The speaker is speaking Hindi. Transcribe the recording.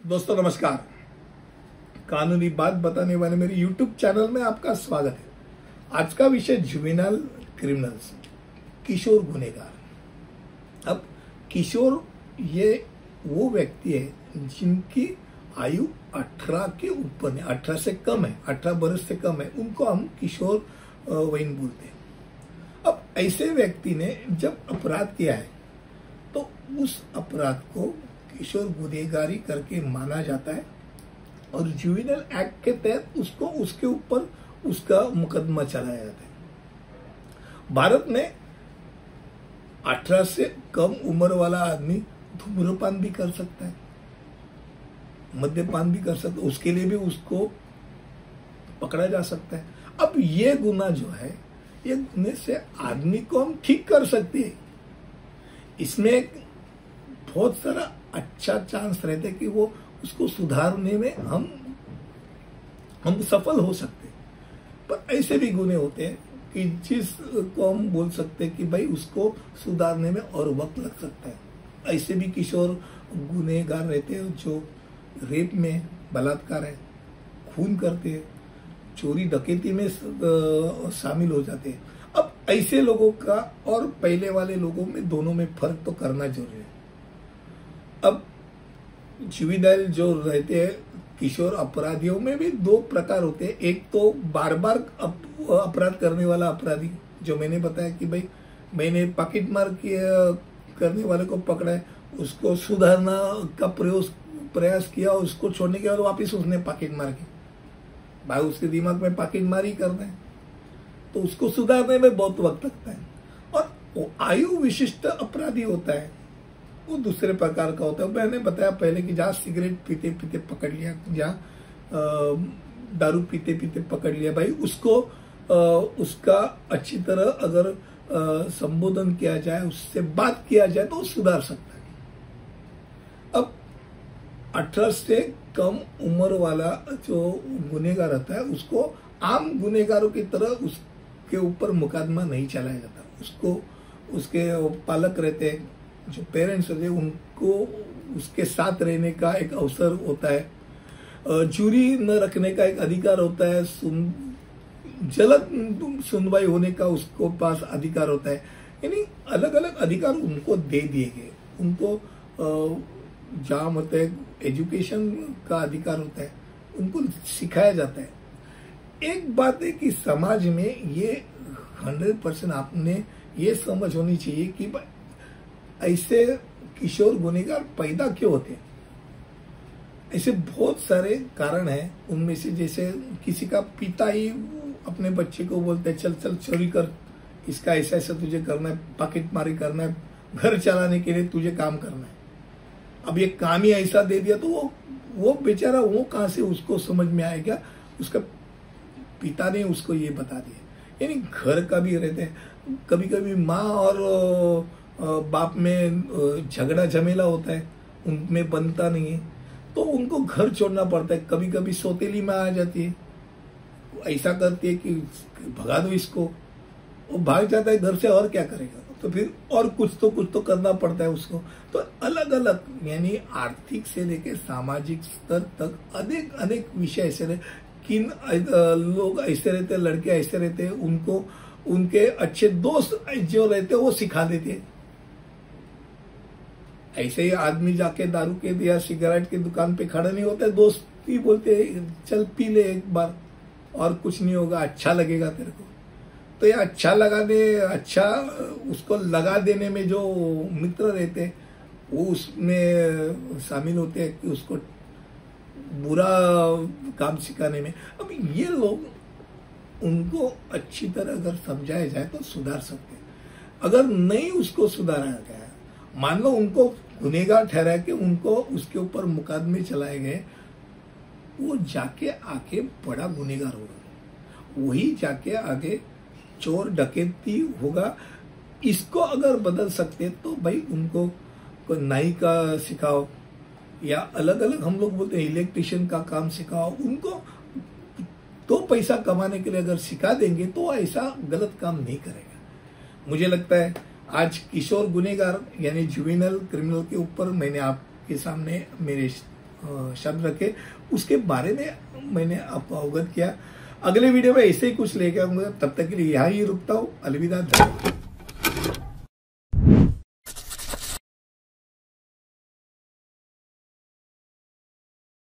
दोस्तों नमस्कार। कानूनी बात बताने वाले मेरे YouTube चैनल में आपका स्वागत है। आज का विषय जुवेनाइल क्रिमिनल्स, किशोर गुनहगार। अब किशोर ये वो व्यक्ति है जिनकी आयु 18 के ऊपर है, 18 से कम है, 18 वर्ष से कम है, उनको हम किशोर वयीन बोलते हैं। अब ऐसे व्यक्ति ने जब अपराध किया है तो उस अपराध को किशोर गुनहगारी करके माना जाता है और जुवेनाइल एक्ट के तहत उसको उसके ऊपर उसका मुकदमा चलाया जाता है। भारत में 18 से कम उम्र वाला आदमी धूम्रपान भी कर सकता है, मद्यपान भी कर सकता है, उसके लिए भी उसको पकड़ा जा सकता है। अब ये गुना जो है, ये गुने से आदमी को हम ठीक कर सकते हैं। इसमें बहुत सारा अच्छा चांस रहता है कि वो उसको सुधारने में हम सफल हो सकते हैं। पर ऐसे भी गुने होते हैं कि जिसको हम बोल सकते हैं कि भाई उसको सुधारने में और वक्त लग सकता है। ऐसे भी किशोर गुनहगार रहते हैं जो रेप में, बलात्कार है, खून करते हैं, चोरी डकैती में शामिल हो जाते हैं। अब ऐसे लोगों का और पहले वाले लोगों में, दोनों में फर्क तो करना जरूरी है। अब जुवेनाइल जो रहते हैं किशोर अपराधियों में भी दो प्रकार होते हैं। एक तो बार बार अपराध करने वाला अपराधी, जो मैंने बताया कि भाई मैंने पॉकेट मार करने वाले को पकड़ा है, उसको सुधारना का प्रयास किया, उसको छोड़ने के बाद वापिस उसने पॉकेट मार की, भाई उसके दिमाग में पॉकेट मार ही करना है, तो उसको सुधारने में बहुत वक्त लगता है। और वो आयु विशिष्ट अपराधी होता है, वो दूसरे प्रकार का होता है। मैंने बताया पहले कि जहाँ सिगरेट पीते पीते पकड़ लिया, जहाँ दारू पीते पीते पकड़ लिया, भाई उसको उसका अच्छी तरह अगर संबोधन किया जाए, उससे बात किया जाए तो सुधार सकता है। अब 18 से कम उम्र वाला जो गुनहगार रहता है उसको आम गुनहगारों की तरह उसके ऊपर मुकदमा नहीं चलाया जाता। उसको उसके पालक रहते हैं, जो पेरेंट्स होते हैं, उनको उसके साथ रहने का एक अवसर होता है, चोरी न रखने का एक अधिकार होता है, जल्द सुनवाई होने का उसको पास अधिकार होता है। यानी अलग अलग अधिकार उनको दे दिए गए। उनको जहाँ मतलब एजुकेशन का अधिकार होता है, उनको सिखाया जाता है। एक बात है कि समाज में ये 100% आपने ये समझ होनी चाहिए कि ऐसे किशोर गुनहगार पैदा क्यों होते हैं। ऐसे बहुत सारे कारण हैं। उनमें से जैसे किसी का पिता ही अपने बच्चे को बोलते हैं चल चल चोरी कर, इसका ऐसा ऐसा तुझे करना है, पॉकेट मारी करना है, घर चलाने के लिए तुझे काम करना है। अब ये काम ही ऐसा दे दिया तो वो बेचारा वो कहाँ से उसको समझ में आएगा। उसका पिता ने उसको ये बता दिया। यानी घर का भी रहते हैं, कभी कभी माँ और बाप में झगड़ा झमेला होता है, उनमें बनता नहीं है, तो उनको घर छोड़ना पड़ता है। कभी कभी सौतेली में आ जाती है, ऐसा करती है कि भगा दो इसको, वो भाग जाता है घर से, और क्या करेगा, तो फिर और कुछ तो करना पड़ता है उसको। तो अलग अलग यानी आर्थिक से लेकर सामाजिक स्तर तक अनेक विषय ऐसे रहे। किन लोग ऐसे रहते हैं, लड़के ऐसे रहते हैं, उनको उनके अच्छे दोस्त जो रहते हैं वो सिखा देते हैं। ऐसे ही आदमी जाके दारू के या सिगरेट की दुकान पे खड़ा नहीं होता है, दोस्त ही बोलते हैं चल पी ले एक बार, और कुछ नहीं होगा, अच्छा लगेगा तेरे को। तो ये अच्छा उसको लगा देने में जो मित्र रहते हैं वो उसमें शामिल होते हैं कि उसको बुरा काम सिखाने में। अब ये लोग, उनको अच्छी तरह अगर समझाया जाए तो सुधार सकते हैं। अगर नहीं उसको सुधारा गया, मान लो उनको गुनहगार ठहरा के उनको उसके ऊपर मुकदमे चलाए गए, वो जाके आके बड़ा गुनहगार होगा, वही जाके आगे चोर डकैती होगा। इसको अगर बदल सकते तो भाई उनको कोई नाई का सिखाओ, या अलग अलग हम लोग बोलते हैं इलेक्ट्रिशियन का काम सिखाओ। उनको तो पैसा कमाने के लिए अगर सिखा देंगे तो ऐसा गलत काम नहीं करेगा। मुझे लगता है आज किशोर गुनहगार यानी जुवेनाइल क्रिमिनल के ऊपर मैंने आपके सामने मेरे शब्द रखे, उसके बारे में मैंने आपको अवगत किया। अगले वीडियो में ऐसे ही कुछ लेकर आऊंगा, तब तक के लिए यहाँ ही रुकता हूँ। अलविदा, धन्यवाद।